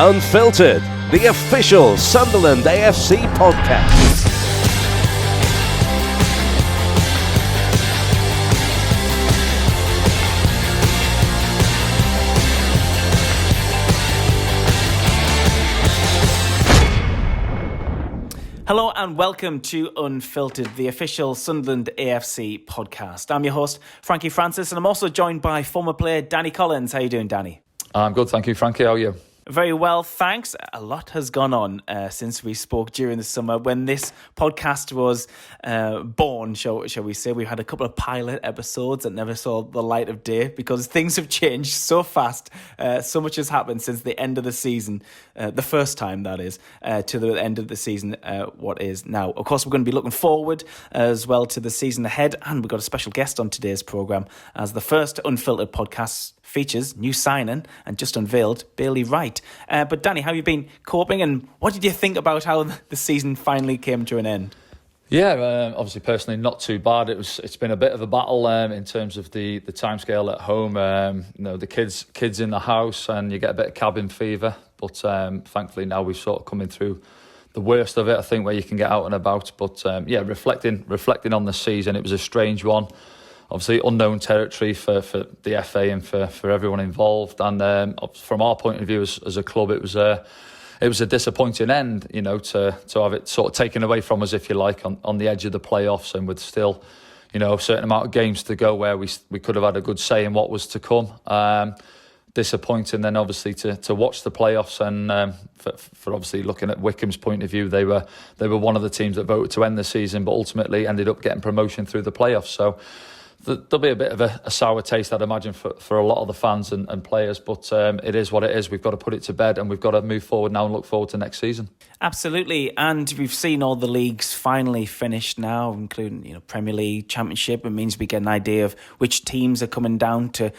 Unfiltered, the official Sunderland AFC podcast. Hello and welcome to Unfiltered, the official Sunderland AFC podcast. I'm your host, Frankie Francis, and I'm also joined by former player Danny Collins. How are you doing, Danny? I'm good, thank you, Frankie. How are you? Very well, thanks. A lot has gone on since we spoke during the summer. When this podcast was born, shall we say, we had a couple of pilot episodes that never saw the light of day because things have changed so fast. So much has happened since the end of the season, the first time that is, to the end of the season, what is now. Of course, we're going to be looking forward as well to the season ahead, and we've got a special guest on today's programme as the first Unfiltered podcast features new signing and just unveiled Bailey Wright. But Danny, how have you been coping, and what did you think about how the season finally came to an end? Yeah, obviously personally not too bad. It's been a bit of a battle in terms of the timescale at home. The kids in the house, and you get a bit of cabin fever. But thankfully now we've sort of coming through the worst of it, I think, where you can get out and about. But reflecting on the season, it was a strange one. Obviously, unknown territory for the FA and for everyone involved. And from our point of view as a club, it was a disappointing end, to have it sort of taken away from us, if you like, on the edge of the playoffs, and with still, a certain amount of games to go where we could have had a good say in what was to come. Disappointing then, obviously, to watch the playoffs, and for obviously looking at Wycombe's point of view, they were one of the teams that voted to end the season, but ultimately ended up getting promotion through the playoffs. So there'll be a bit of a sour taste, I'd imagine, for a lot of the fans and players, but it is what it is. We've got to put it to bed, and we've got to move forward now and look forward to next season. Absolutely, and we've seen all the leagues finally finished now, including Premier League, Championship. It means we get an idea of which teams are coming down to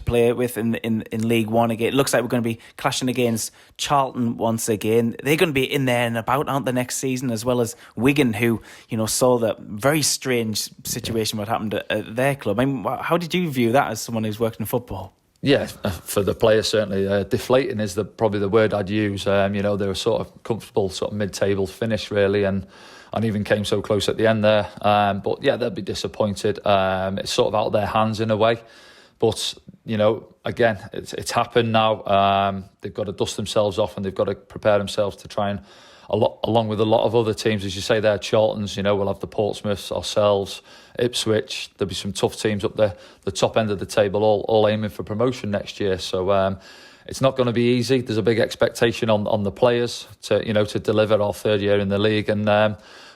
play with in League One again. It looks like we're going to be clashing against Charlton once again. They're going to be in there and about, aren't they, next season, as well as Wigan, who saw that very strange situation what happened at their club. I mean, how did you view that as someone who's worked in football? Yeah, for the players, certainly. Deflating is probably the word I'd use. They were sort of comfortable, sort of mid-table finish, really, and even came so close at the end there. But yeah, they'll be disappointed. It's sort of out of their hands in a way. But, again, it's happened now. They've got to dust themselves off, and they've got to prepare themselves to try and, along with a lot of other teams, as you say there, Charlton's, we'll have the Portsmouths, ourselves, Ipswich. There'll be some tough teams up there, the top end of the table, all aiming for promotion next year. So it's not going to be easy. There's a big expectation on the players to deliver our third year in the league, and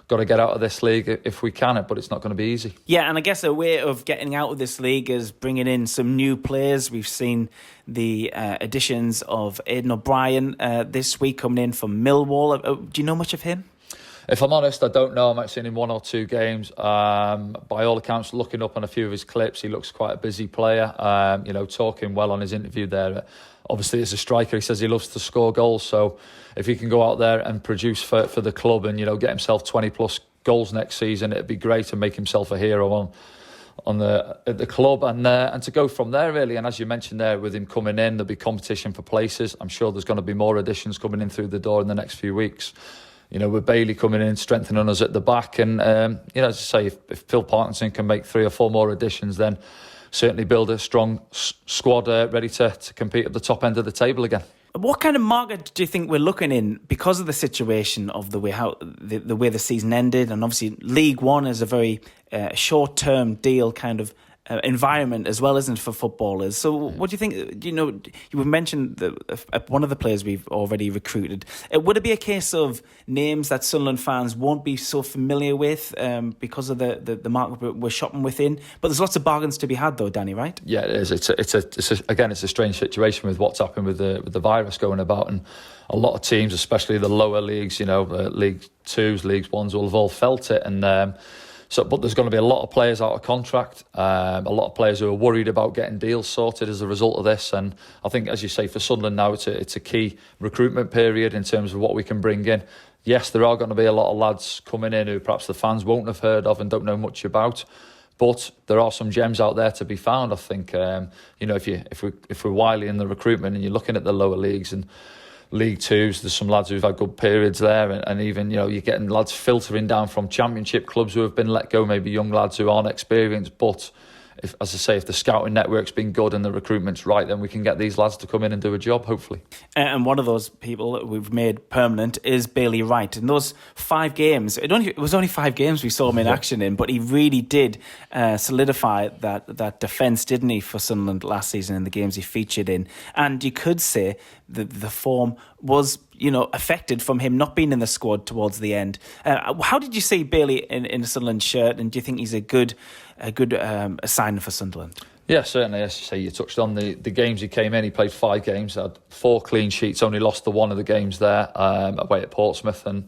got to get out of this league if we can, but it's not going to be easy. Yeah, and I guess a way of getting out of this league is bringing in some new players. We've seen the additions of Aidan O'Brien this week coming in from Millwall. Do you know much of him? If I'm honest, I don't know. I might have seen him one or two games. By all accounts, looking up on a few of his clips, he looks quite a busy player. Talking well on his interview there. Obviously, as a striker, he says he loves to score goals. So if he can go out there and produce for the club and, get himself 20 plus goals next season, it'd be great to make himself a hero at the club and to go from there, really. And as you mentioned there, with him coming in, there'll be competition for places. I'm sure there's going to be more additions coming in through the door in the next few weeks. With Bailey coming in, strengthening us at the back. And, as I say, if Phil Parkinson can make 3 or 4 more additions, then certainly build a strong squad ready to compete at the top end of the table again. What kind of market do you think we're looking in because of the situation of the way the season ended? And obviously League One is a very short-term deal kind of environment as well, isn't it, for footballers? So what do you think? You mentioned one of the players we've already recruited. Would it be a case of names that Sunderland fans won't be so familiar with because of the market we're shopping within? But there's lots of bargains to be had, though, Danny, right? Yeah, it is. It's a strange situation with what's happened with the virus going about, and a lot of teams, especially the lower leagues, League Twos, League Ones, will have all felt it, and. But there's going to be a lot of players out of contract, a lot of players who are worried about getting deals sorted as a result of this. And I think, as you say, for Sunderland now, it's a key recruitment period in terms of what we can bring in. Yes, there are going to be a lot of lads coming in who perhaps the fans won't have heard of and don't know much about. But there are some gems out there to be found. I think if we're wily in the recruitment and you're looking at the lower leagues and League Twos. There's some lads who've had good periods there, and even, you know, you're getting lads filtering down from Championship clubs who have been let go, maybe young lads who aren't experienced. But if, as I say, if the scouting network's been good and the recruitment's right, then we can get these lads to come in and do a job, hopefully. And one of those people that we've made permanent is Bailey Wright. In those 5 games, it was only 5 games we saw him in action in, but he really did solidify that defence, didn't he, for Sunderland last season in the games he featured in. And you could say that the form was, you know, affected from him not being in the squad towards the end. How did you see Bailey in a Sunderland shirt, and do you think he's a good sign for Sunderland? Yeah, certainly. As you say, you touched on the games he came in. He played 5 games, had 4 clean sheets, only lost the one of the games there away at Portsmouth. And,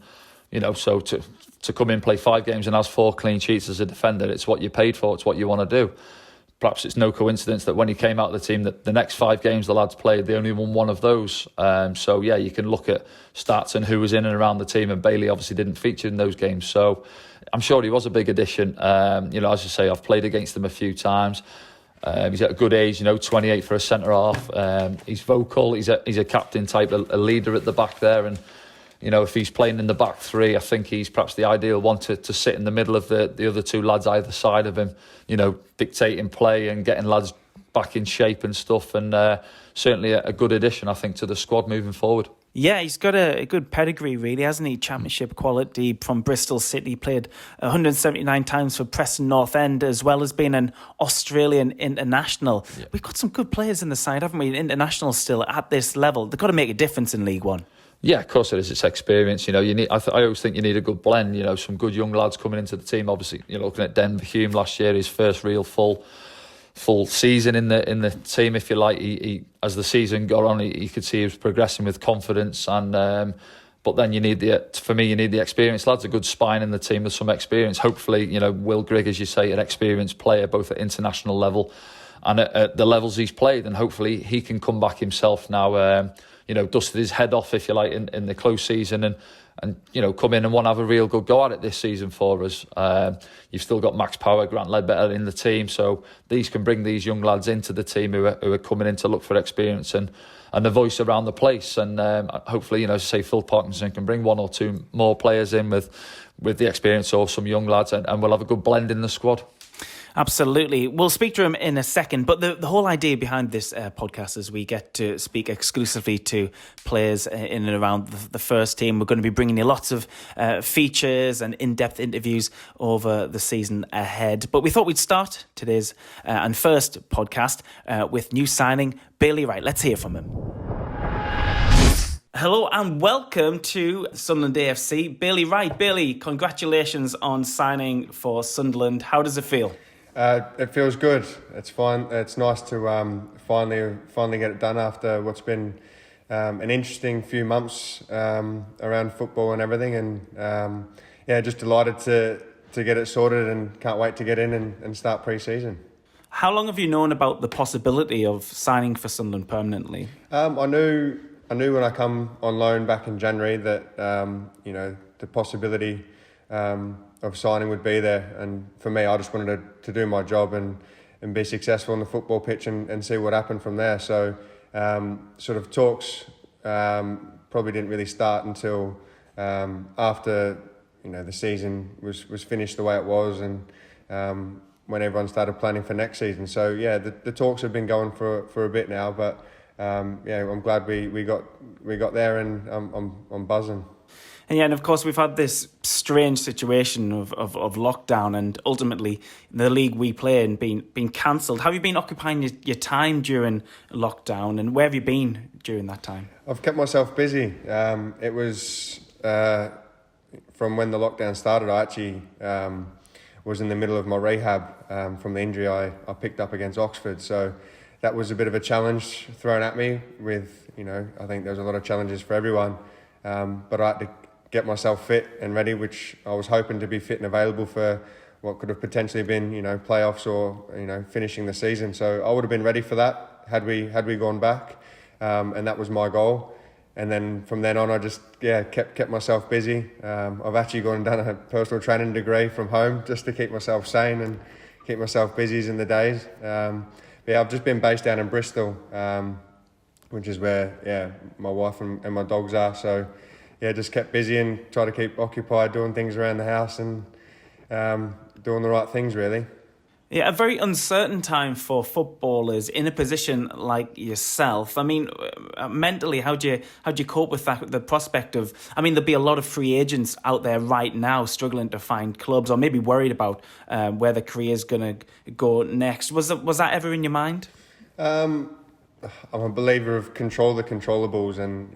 you know, so to come in, play 5 games and has 4 clean sheets as a defender, it's what you paid for, it's what you want to do. Perhaps it's no coincidence that when he came out of the team, that the next 5 games the lads played, they only won 1 of those. So, yeah, you can look at stats and who was in and around the team, and Bailey obviously didn't feature in those games. So I'm sure he was a big addition. You know, as you say, I've played against him a few times. He's at a good age, you know, 28 for a centre-half. He's vocal, he's a captain type, a leader at the back there. And, you know, if he's playing in the back 3, I think he's perhaps the ideal one to sit in the middle of the other 2 lads either side of him, you know, dictating play and getting lads back in shape and stuff. And certainly a good addition, I think, to the squad moving forward. Yeah, he's got a good pedigree, really, hasn't he? Championship quality from Bristol City. Played 179 times for Preston North End, as well as being an Australian international. Yeah. We've got some good players in the side, haven't we? International still at this level. They've got to make a difference in League One. Yeah, of course it is. It's experience. You know, you need. I always think you need a good blend. You know, some good young lads coming into the team. Obviously, you know, looking at Denver Hume last year, his first real full season in the team, if you like. He as the season got on, you could see he was progressing with confidence. And but then you need the experienced lads, a good spine in the team with some experience. Hopefully, you know, Will Grigg, as you say, an experienced player both at international level and at the levels he's played, and hopefully he can come back himself now. You know, dusted his head off, if you like, in the close season, and you know, come in and want to have a real good go at it this season for us. You've still got Max Power, Grant Ledbetter in the team, so these can bring these young lads into the team who are coming in to look for experience and the voice around the place. And hopefully, you know, say Phil Parkinson can bring 1 or 2 more players in with the experience of some young lads, and we'll have a good blend in the squad. Absolutely. We'll speak to him in a second, but the whole idea behind this podcast is we get to speak exclusively to players in and around the first team. We're going to be bringing you lots of features and in-depth interviews over the season ahead. But we thought we'd start today's and first podcast with new signing Bailey Wright. Let's hear from him. Hello and welcome to Sunderland AFC. Bailey Wright. Bailey, congratulations on signing for Sunderland. How does it feel? It feels good. It's fine. It's nice to finally get it done after what's been an interesting few months around football and everything. And just delighted to get it sorted, and can't wait to get in and start pre-season. How long have you known about the possibility of signing for Sunderland permanently? I knew when I come on loan back in January that the possibility of signing would be there, and for me, I just wanted to do my job and be successful on the football pitch and see what happened from there. So sort of talks probably didn't really start until after the season was finished the way it was, and when everyone started planning for next season. So yeah, the talks have been going for a bit now, but I'm glad we got there, and I'm buzzing. And of course, we've had this strange situation of lockdown, and ultimately the league we play in being cancelled. How have you been occupying your time during lockdown, and where have you been during that time? I've kept myself busy. It was from when the lockdown started. I actually was in the middle of my rehab from the injury I picked up against Oxford. So that was a bit of a challenge thrown at me. I think there was a lot of challenges for everyone, but I had to get myself fit and ready, which I was hoping to be fit and available for what could have potentially been, playoffs or, finishing the season. So I would have been ready for that had we gone back, and that was my goal. And then from then on, I just kept myself busy. I've actually gone and done a personal training degree from home just to keep myself sane and keep myself busy in the days. I've just been based down in Bristol, which is where my wife and my dogs are. So just kept busy and try to keep occupied doing things around the house and doing the right things really. Yeah, a very uncertain time for footballers in a position like yourself. I mean, mentally, how do you cope with that? The prospect of, there'll be a lot of free agents out there right now struggling to find clubs, or maybe worried about where the career's going to go next. Was that ever in your mind? I'm a believer of control the controllables, and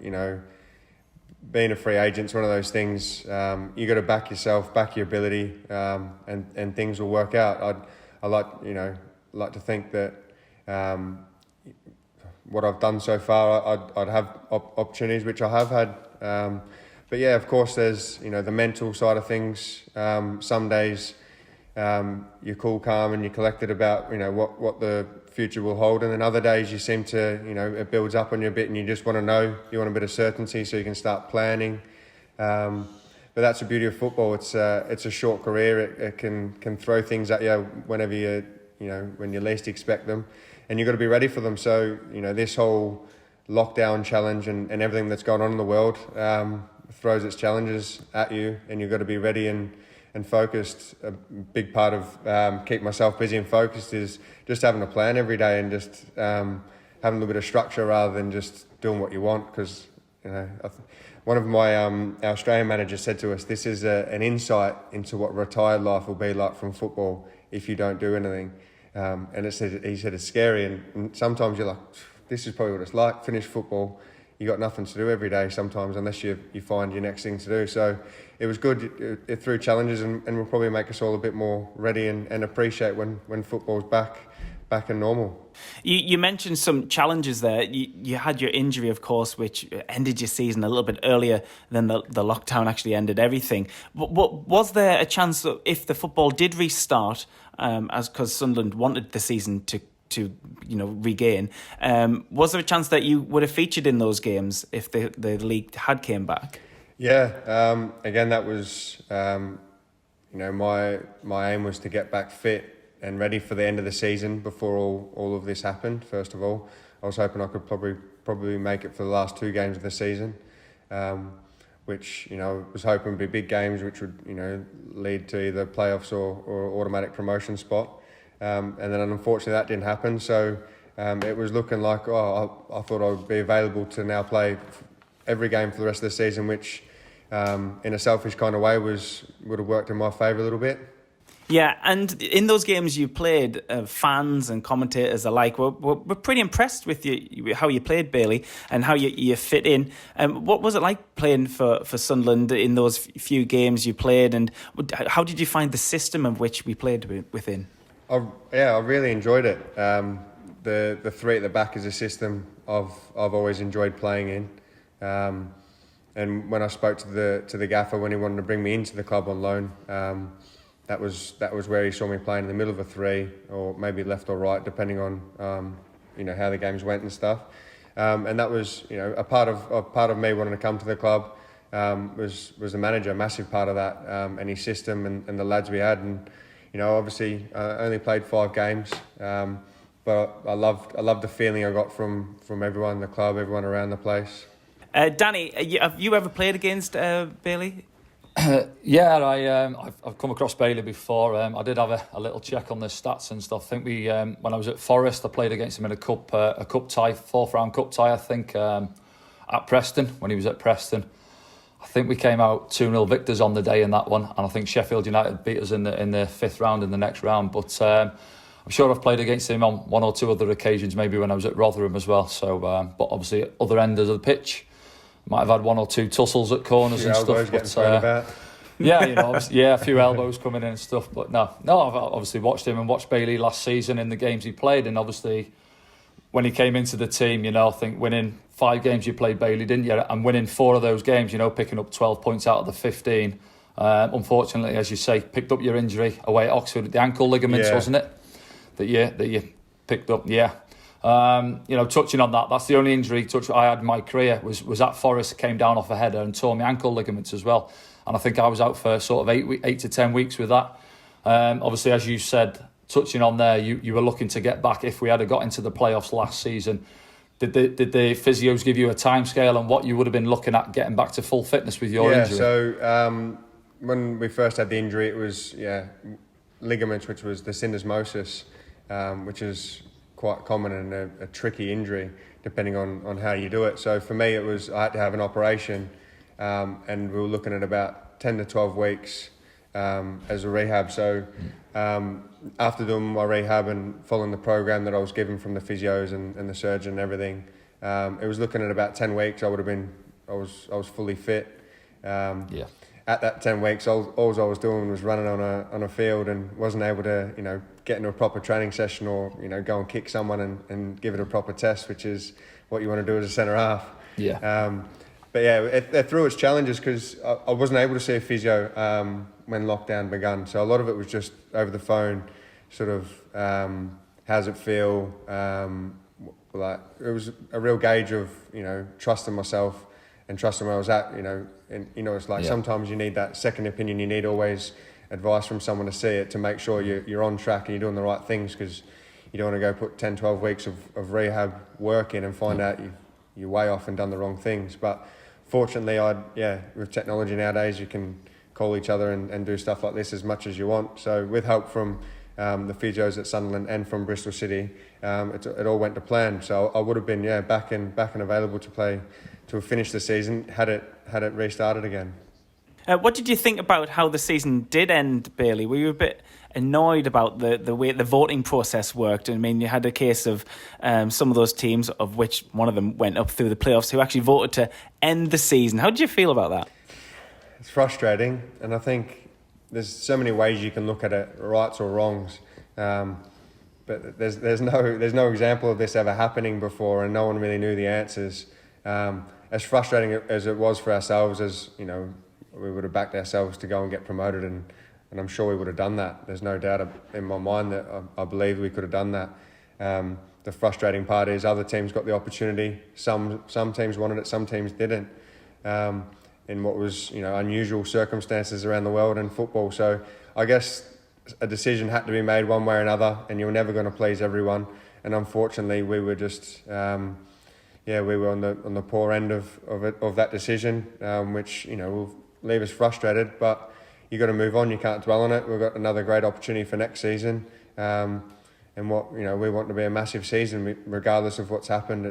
being a free agent's one of those things. You got to back yourself, back your ability, and things will work out. I like to think that what I've done so far, I'd have opportunities, which I have had. But of course, there's the mental side of things. Some days you're cool, calm, and you're collected about what the future will hold, and then other days you seem to it builds up on you a bit, and you just want to know, you want a bit of certainty so you can start planning. But that's the beauty of football. It's a short career. It can throw things at you whenever when you least expect them, and you've got to be ready for them. So this whole lockdown challenge and everything that's going on in the world throws its challenges at you, and you've got to be ready and focused. A big part of keep myself busy and focused is just having a plan every day, and just having a little bit of structure rather than just doing what you want. Because one of my Australian managers said to us, this is an insight into what retired life will be like from football if you don't do anything. And he said it's scary, and sometimes you're like, this is probably what it's like. Finish football, you got nothing to do every day sometimes, unless you find your next thing to do. So it was good. It threw challenges, and will probably make us all a bit more ready and appreciate when football's back and normal. You mentioned some challenges there. You had your injury, of course, which ended your season a little bit earlier than the lockdown actually ended everything. But was there a chance that if the football did restart, because Sunderland wanted the season to regain, was there a chance that you would have featured in those games if the league had came back? Yeah. Again, that was my aim was to get back fit and ready for the end of the season before all of this happened. First of all, I was hoping I could probably make it for the last 2 games of the season, which was hoping would be big games, which would lead to either playoffs or automatic promotion spot. And then unfortunately that didn't happen. So it was looking like I thought I would be available to now play every game for the rest of the season, which in a selfish kind of way would have worked in my favour a little bit. Yeah, and in those games you played, fans and commentators alike were pretty impressed with you, how you played, Bailey, and how you fit in. What was it like playing for Sunderland in those few games you played, and how did you find the system of which we played within? I really enjoyed it. The 3 at the back is a system I've always enjoyed playing in. And when I spoke to the gaffer when he wanted to bring me into the club on loan, that was where he saw me playing in the middle of a 3, or maybe left or right, depending on how the games went and stuff. And that was a part of me wanting to come to the club. Was the manager, a massive part of that, and his system and the lads we had. And obviously I only played 5 games, but I loved the feeling I got from everyone in the club, everyone around the place. Danny, have you ever played against Bailey? I've come across Bailey before. I did have a little check on the stats and stuff. I think when I was at Forest, I played against him in a cup tie, 4th round cup tie, I think, at Preston, when he was at Preston. I think we came out 2-0 victors on the day in that one, and I think Sheffield United beat us in the 5th round in the next round. But I'm sure I've played against him on 1 or 2 other occasions, maybe when I was at Rotherham as well. So, but obviously at other enders of the pitch, might have had 1 or 2 tussles at corners and stuff. But a few elbows coming in and stuff. But no, I've obviously watched him and watched Bailey last season in the games he played, and obviously when he came into the team, I think winning 5 games you played Bailey, didn't you? And winning 4 of those games, picking up 12 points out of the 15. Unfortunately, as you say, picked up your injury away at Oxford, the ankle ligaments, wasn't it? That you picked up, touching on that, that's the only injury I had in my career was at Forest, came down off a header and tore my ankle ligaments as well. And I think I was out for sort of 8 to 10 weeks with that. Obviously, as you said, touching on there, you were looking to get back if we had got into the playoffs last season. Did the physios give you a timescale on what you would have been looking at getting back to full fitness with your injury? So when we first had the injury, it was ligaments, which was the syndesmosis, which is quite common and a tricky injury depending on how you do it. So for me, I had to have an operation, and we were looking at about 10 to 12 weeks as a rehab. So after doing my rehab and following the program that I was given from the physios and the surgeon and everything, it was looking at about 10 weeks. I was fully fit. At that 10 weeks, all I was doing was running on a field and wasn't able to, get into a proper training session or, go and kick someone and give it a proper test, which is what you want to do as a centre half. But it threw its challenges because I wasn't able to see a physio when lockdown began. So a lot of it was just over the phone, sort of, how's it feel? It was a real gauge of, trusting myself and trusting where I was at, and it's like sometimes you need that second opinion. You need always advice from someone to see it, to make sure you're on track and you're doing the right things, because you don't want to go put 10, 12 weeks of rehab work in and find out you're way off and done the wrong things. But fortunately, with technology nowadays, you can call each other and do stuff like this as much as you want. So with help from the physios at Sunderland and from Bristol City, it all went to plan. So I would have been back and available to play, to have finished the season had it restarted again. What did you think about how the season did end, Bailey? Were you a bit annoyed about the way the voting process worked? I mean, you had a case of some of those teams, of which one of them went up through the playoffs, who actually voted to end the season. How did you feel about that? It's frustrating, and I think there's so many ways you can look at it, rights or wrongs. But there's no example of this ever happening before, and no one really knew the answers. As frustrating as it was for ourselves, as we would have backed ourselves to go and get promoted, and I'm sure we would have done that. There's no doubt in my mind that I believe we could have done that. The frustrating part is other teams got the opportunity. Some teams wanted it, some teams didn't. In what was unusual circumstances around the world in football. So I guess a decision had to be made one way or another, and you're never going to please everyone. And unfortunately, we were just we were on the poor end of that decision, which will leave us frustrated. But you got to move on. You can't dwell on it. We've got another great opportunity for next season, and we want to be a massive season regardless of what's happened.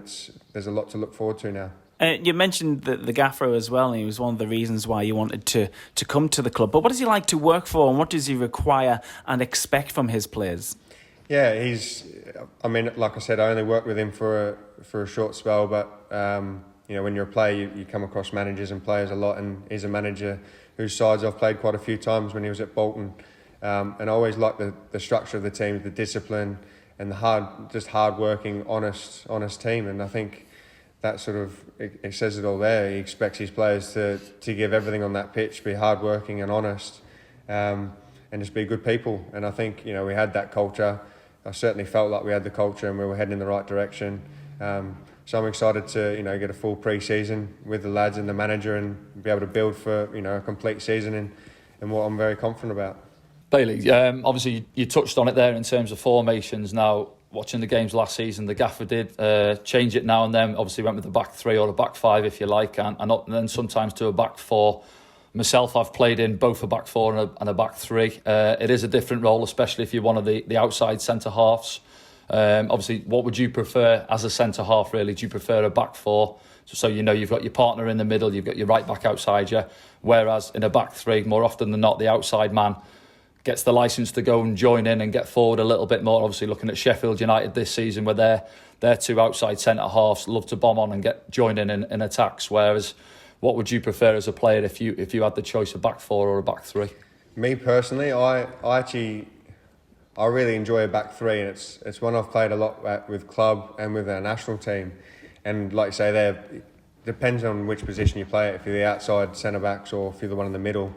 There's a lot to look forward to now. You mentioned the gaffer as well, and he was one of the reasons why you wanted to come to the club. But what does he like to work for, and what does he require and expect from his players? Yeah, like I said, I only worked with him for a short spell, but when you're a player, you come across managers and players a lot, and he's a manager whose sides I've played quite a few times when he was at Bolton, and I always liked the structure of the team, the discipline, and the hard-working, honest team, and I think that sort of it says it all there. He expects his players to give everything on that pitch, be hard-working and honest, and just be good people. And I think we had that culture. I certainly felt like we had the culture and we were heading in the right direction. So I'm excited to get a full pre-season with the lads and the manager and be able to build for a complete season and what I'm very confident about. Bailey, obviously you touched on it there in terms of formations. Now, watching the games last season, the gaffer did change it now and then. Obviously went with a back three or a back five if you like, and then sometimes to a back four. Myself, I've played in both a back four and a back three. It is a different role, especially if you're one of the outside centre halves. Obviously, what would you prefer as a centre half, really? Do you prefer a back four? So you've got your partner in the middle, you've got your right back outside you. Whereas in a back three, more often than not, the outside man gets the licence to go and join in and get forward a little bit more. Obviously, looking at Sheffield United this season, where their two outside centre halves love to bomb on and get joined in attacks. Whereas, what would you prefer as a player if you had the choice of back four or a back three? Me personally, I really enjoy a back three, and it's one I've played a lot with club and with our national team. And like you say, it depends on which position you play. If you're the outside centre backs or if you're the one in the middle,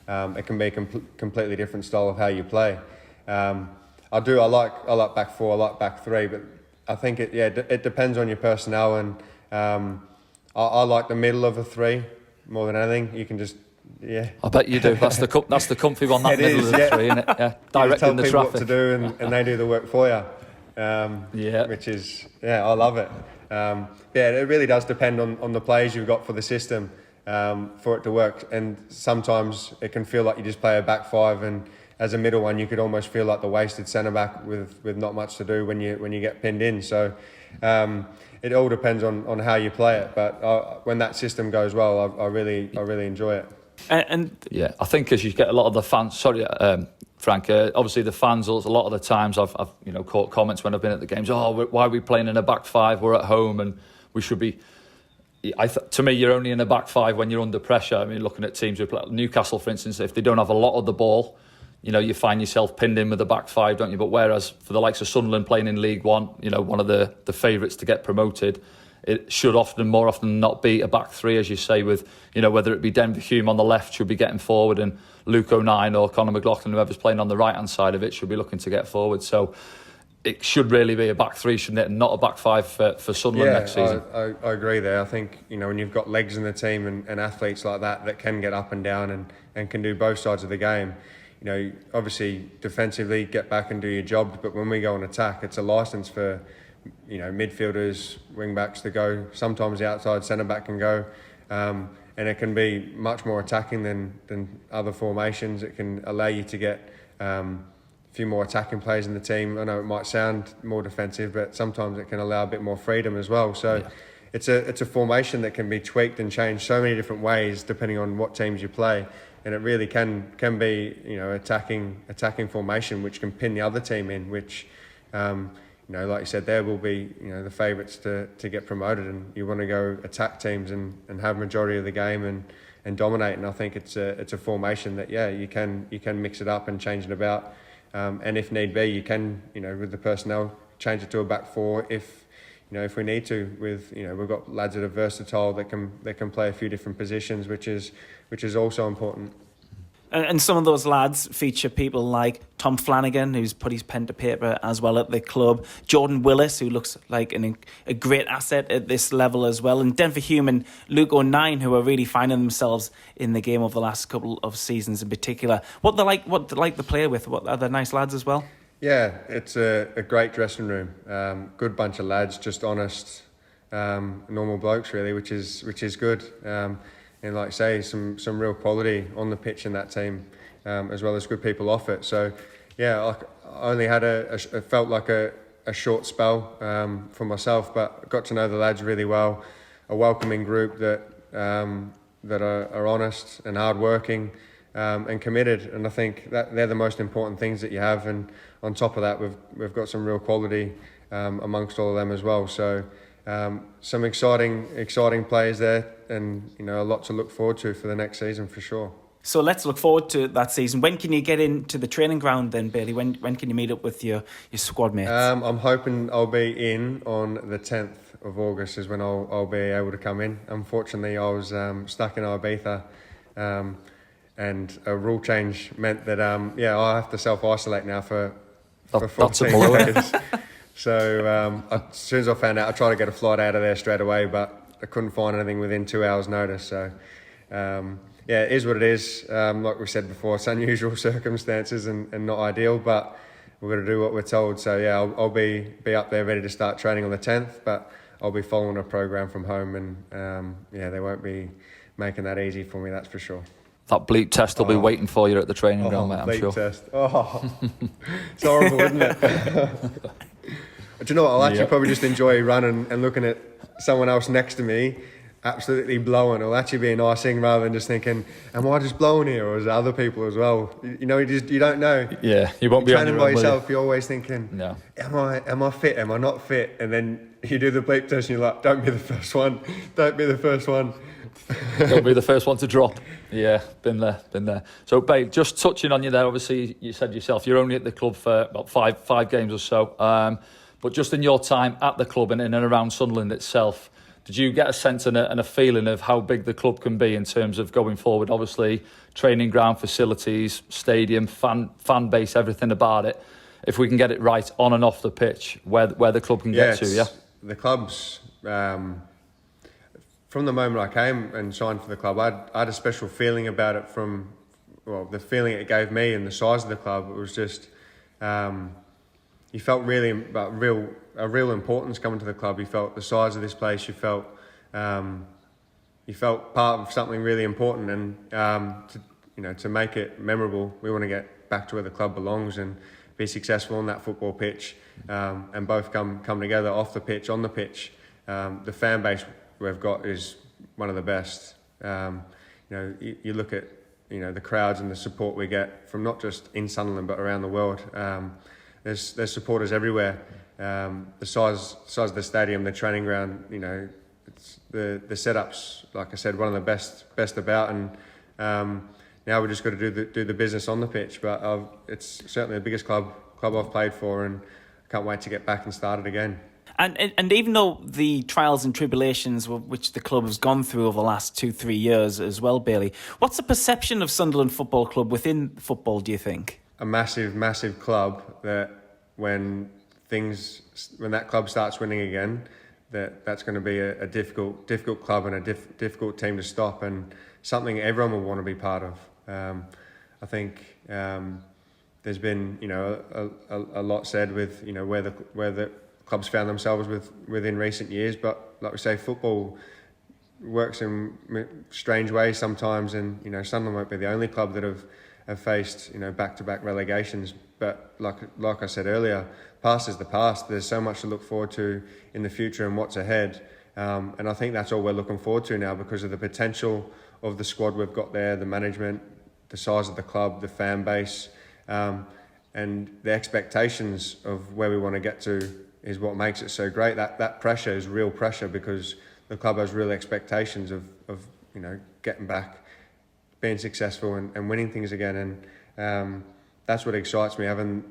it can be a completely different style of how you play. I like back four, I like back three, but I think it depends on your personnel, and I like the middle of a three more than anything. You can just I bet you do. That's the comfy one. That middle of the three, isn't it? Yeah, directing the traffic. You tell people what to do, and they do the work for you. Which is I love it. It really does depend on the players you've got for the system for it to work. And sometimes it can feel like you just play a back five, and as a middle one, you could almost feel like the wasted centre back with not much to do when you get pinned in. So it all depends on how you play it. But when that system goes well, I really enjoy it. And yeah, I think as you get a lot of the fans. Sorry, Frank. Obviously, the fans. A lot of the times, I've caught comments when I've been at the games. Oh, why are we playing in a back five? We're at home and we should be. To me, you're only in a back five when you're under pressure. I mean, looking at teams who play, Newcastle, for instance, if they don't have a lot of the ball, you find yourself pinned in with the back five, don't you? But whereas for the likes of Sunderland playing in League One, one of the favourites to get promoted, it should more often than not be a back three, as you say, with, whether it be Denver Hume on the left should be getting forward, and Luke O'Nien or Conor McLaughlin, whoever's playing on the right-hand side of it, should be looking to get forward. So it should really be a back three, shouldn't it? And not a back five for Sunderland next season. I agree there. I think, when you've got legs in the team and athletes like that can get up and down and can do both sides of the game, obviously defensively get back and do your jobs, but when we go on attack, it's a licence for midfielders, wing backs to go. Sometimes the outside centre back can go, and it can be much more attacking than other formations. It can allow you to get a few more attacking players in the team. I know it might sound more defensive, but sometimes it can allow a bit more freedom as well. So yeah. It's a formation that can be tweaked and changed so many different ways depending on what teams you play, and it really can be attacking formation which can pin the other team in, which like you said, there will be the favourites to get promoted, and you want to go attack teams and have majority of the game and dominate. And I think it's a formation that you can mix it up and change it about, and if need be, you can with the personnel change it to a back four if we need to. We've got lads that are versatile that can play a few different positions, which is also important. And some of those lads feature people like Tom Flanagan, who's put his pen to paper as well at the club, Jordan Willis, who looks like a great asset at this level as well, and Denver Hume and Luke O'Nien, who are really finding themselves in the game over the last couple of seasons in particular. What they like to play with? What are they nice lads as well? Yeah, it's a great dressing room. Good bunch of lads, just honest, normal blokes really, which is good. And like I say, some real quality on the pitch in that team, as well as good people off it. So, yeah, I only had it felt like a short spell for myself, but got to know the lads really well. A welcoming group that are honest and hardworking and committed. And I think that they're the most important things that you have. And on top of that, we've got some real quality amongst all of them as well. So. Some exciting players there, and a lot to look forward to for the next season for sure. So let's look forward to that season. When can you get into the training ground then, Bailey? When can you meet up with your squad mates? I'm hoping I'll be in on the 10th of August is when I'll be able to come in. Unfortunately, I was stuck in Ibiza, and a rule change meant that I have to self-isolate now for 14 days. So as soon as I found out, I tried to get a flight out of there straight away, but I couldn't find anything within 2 hours' notice. So it is what it is. Like we said before, it's unusual circumstances and not ideal, but we've got to do what we're told. So I'll be up there ready to start training on the 10th, but I'll be following a program from home, and they won't be making that easy for me, that's for sure. That bleep test will be waiting for you at the training ground, mate, I'm sure. Test. It's horrible, isn't it? Do you know what? I'll actually probably just enjoy running and looking at someone else next to me absolutely blowing. It'll actually be a nice thing rather than just thinking, am I just blowing here, or is there other people as well? You don't know. Yeah, you won't be training by yourself. You're always thinking, no. Am I fit? Am I not fit? And then you do the bleep test and you're like, don't be the first one. Don't be the first one. Don't be the first one to drop. Yeah, been there. So, babe, just touching on you there, obviously you said yourself you're only at the club for about five games or so. But just in your time at the club and in and around Sunderland itself, did you get a sense and a feeling of how big the club can be in terms of going forward? Obviously, training ground, facilities, stadium, fan base, everything about it. If we can get it right on and off the pitch, where the club can get to, yeah? The club's... from the moment I came and signed for the club, I had a special feeling about it the feeling it gave me and the size of the club. It was just... you felt really real a real importance coming to the club. You felt the size of this place. You felt part of something really important, and to make it memorable, we want to get back to where the club belongs and be successful on that football pitch, and both come together off the pitch, on the pitch. The fan base we've got is one of the best. You look at the crowds and the support we get from not just in Sunderland but around the world. There's supporters everywhere. The size of the stadium, the training ground, it's the setups, like I said, one of the best about, and now we've just got to do the business on the pitch. But it's certainly the biggest club I've played for, and I can't wait to get back and start it again. And even though the trials and tribulations which the club has gone through over the last 2-3 years as well, Bailey, what's the perception of Sunderland Football Club within football, do you think? A massive club that when that club starts winning again, that's going to be a difficult club and a difficult team to stop, and something everyone will want to be part of. I think there's been a lot said with where the clubs found themselves within recent years, but like we say, football works in strange ways sometimes, and Sunderland won't be the only club that have faced back-to-back relegations. But like I said earlier, past is the past. There's so much to look forward to in the future and what's ahead, and I think that's all we're looking forward to now because of the potential of the squad we've got there, the management, the size of the club, the fan base, and the expectations of where we want to get to is what makes it so great. That pressure is real pressure because the club has real expectations of getting back, being successful and winning things again, and that's what excites me. Having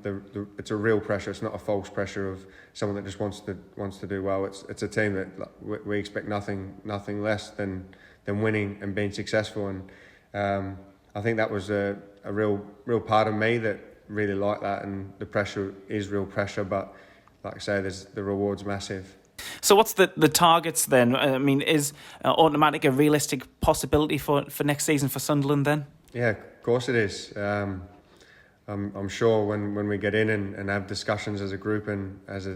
it's a real pressure. It's not a false pressure of someone that just wants to do well. It's a team that we expect nothing less than winning and being successful, and I think that was a real part of me that really liked that, and the pressure is real pressure, but like I say, the reward's massive. So what's the targets then? I mean, is automatic a realistic possibility for next season for Sunderland then? Yeah, of course it is. I'm sure when we get in and have discussions as a group and as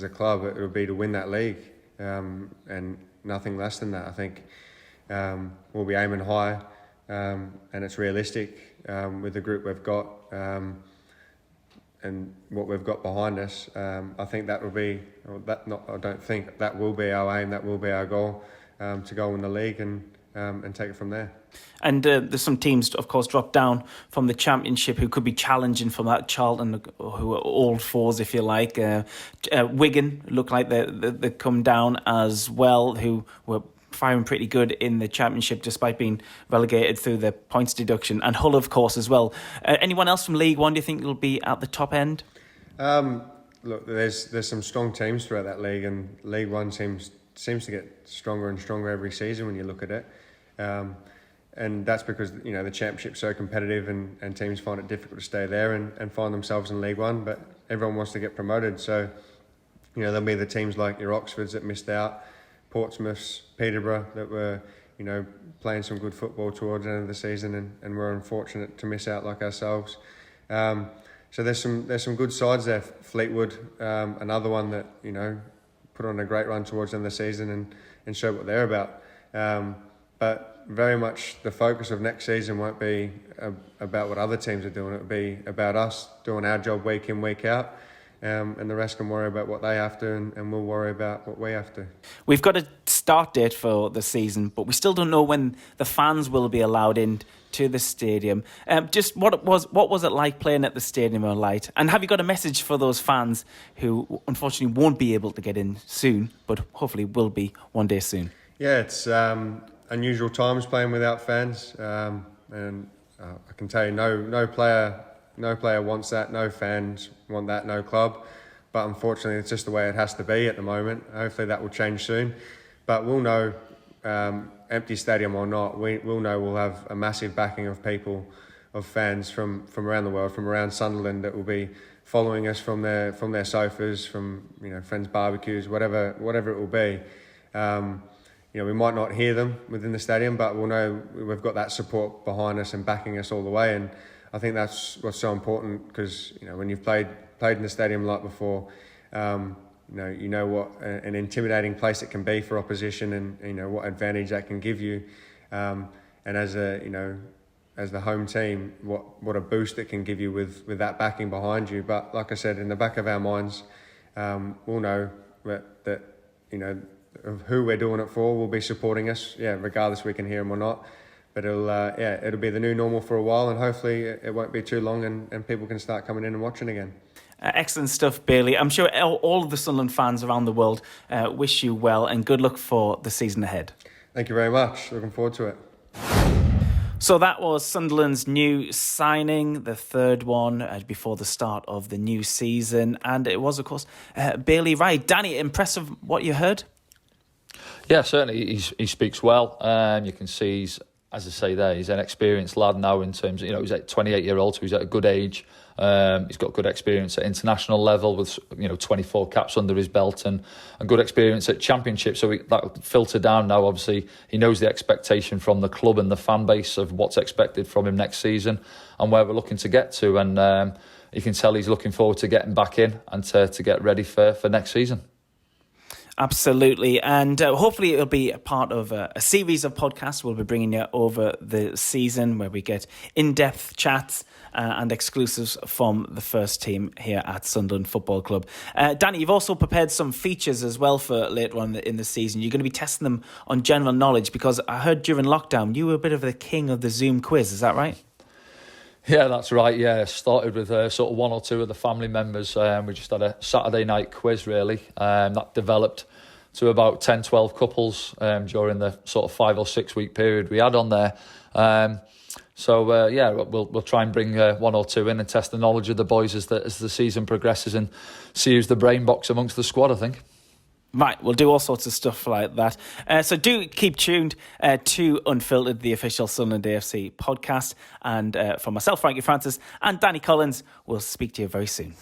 a club, it will be to win that league, and nothing less than that. I think we'll be aiming high, and it's realistic with the group we've got. And what we've got behind us, I think that will be, I don't think that will be our aim, that will be our goal, to go in the league and take it from there. And there's some teams, of course, dropped down from the Championship who could be challenging from that. Charlton, who are old fours, if you like. Wigan look like they come down as well, who were firing pretty good in the Championship despite being relegated through the points deduction, and Hull of course as well. Anyone else from League One do you think will be at the top end? Look, there's some strong teams throughout that league, and League One seems to get stronger and stronger every season when you look at it, and that's because the Championship's so competitive, and teams find it difficult to stay there and find themselves in League One, but everyone wants to get promoted, so there'll be the teams like your Oxfords that missed out, Portsmouths, Peterborough that were, playing some good football towards the end of the season and were unfortunate to miss out like ourselves. So there's some good sides there. Fleetwood, another one that, put on a great run towards the end of the season and showed what they're about. But very much the focus of next season won't be about what other teams are doing. It'll be about us doing our job week in, week out. And the rest can worry about what they have to, and we'll worry about what we have to. We've got a start date for the season, but we still don't know when the fans will be allowed in to the stadium. Just what was it like playing at the Stadium of Light? And have you got a message for those fans who unfortunately won't be able to get in soon, but hopefully will be one day soon? Yeah, it's unusual times playing without fans, and I can tell you, no player wants that, no fans want that, no club. But unfortunately, it's just the way it has to be at the moment. Hopefully that will change soon. But we'll know, empty stadium or not, we'll know we'll have a massive backing of people, of fans from around the world, from around Sunderland, that will be following us from their sofas, from friends' barbecues, whatever it will be. We might not hear them within the stadium, but we'll know we've got that support behind us and backing us all the way. And I think that's what's so important, because when you've played in the stadium like before, you know what an intimidating place it can be for opposition, and what advantage that can give you, and as the home team, what a boost it can give you with that backing behind you. But like I said, in the back of our minds, we'll know that of who we're doing it for will be supporting us, regardless we can hear them or not. But it'll be the new normal for a while, and hopefully it won't be too long, and people can start coming in and watching again. Excellent stuff, Bailey. I'm sure all of the Sunderland fans around the world wish you well, and good luck for the season ahead. Thank you very much. Looking forward to it. So that was Sunderland's new signing, the third one before the start of the new season. And it was, of course, Bailey Wright. Danny, impressive what you heard? Yeah, certainly he speaks well. You can see he's, as I say there, he's an experienced lad now in terms of, he's a 28-year-old, so he's at a good age. He's got good experience at international level with 24 caps under his belt and good experience at championship. So that filtered down now. Obviously, he knows the expectation from the club and the fan base of what's expected from him next season and where we're looking to get to. And you can tell he's looking forward to getting back in and to get ready for next season. Absolutely, and hopefully it'll be a part of a series of podcasts we'll be bringing you over the season where we get in-depth chats and exclusives from the first team here at Sunderland Football Club. Danny, you've also prepared some features as well for later on in the season. You're going to be testing them on general knowledge because I heard during lockdown you were a bit of the king of the Zoom quiz, is that right? Yeah, that's right. Yeah, started with sort of one or two of the family members. We just had a Saturday night quiz, really. That developed to about 10, 12 couples during the sort of 5 or 6 week period we had on there. We'll try and bring one or two in and test the knowledge of the boys as the season progresses and see who's the brain box amongst the squad, I think. Right, we'll do all sorts of stuff like that. So do keep tuned to Unfiltered, the official Sunderland AFC podcast. And for myself, Frankie Francis, and Danny Collins, we'll speak to you very soon.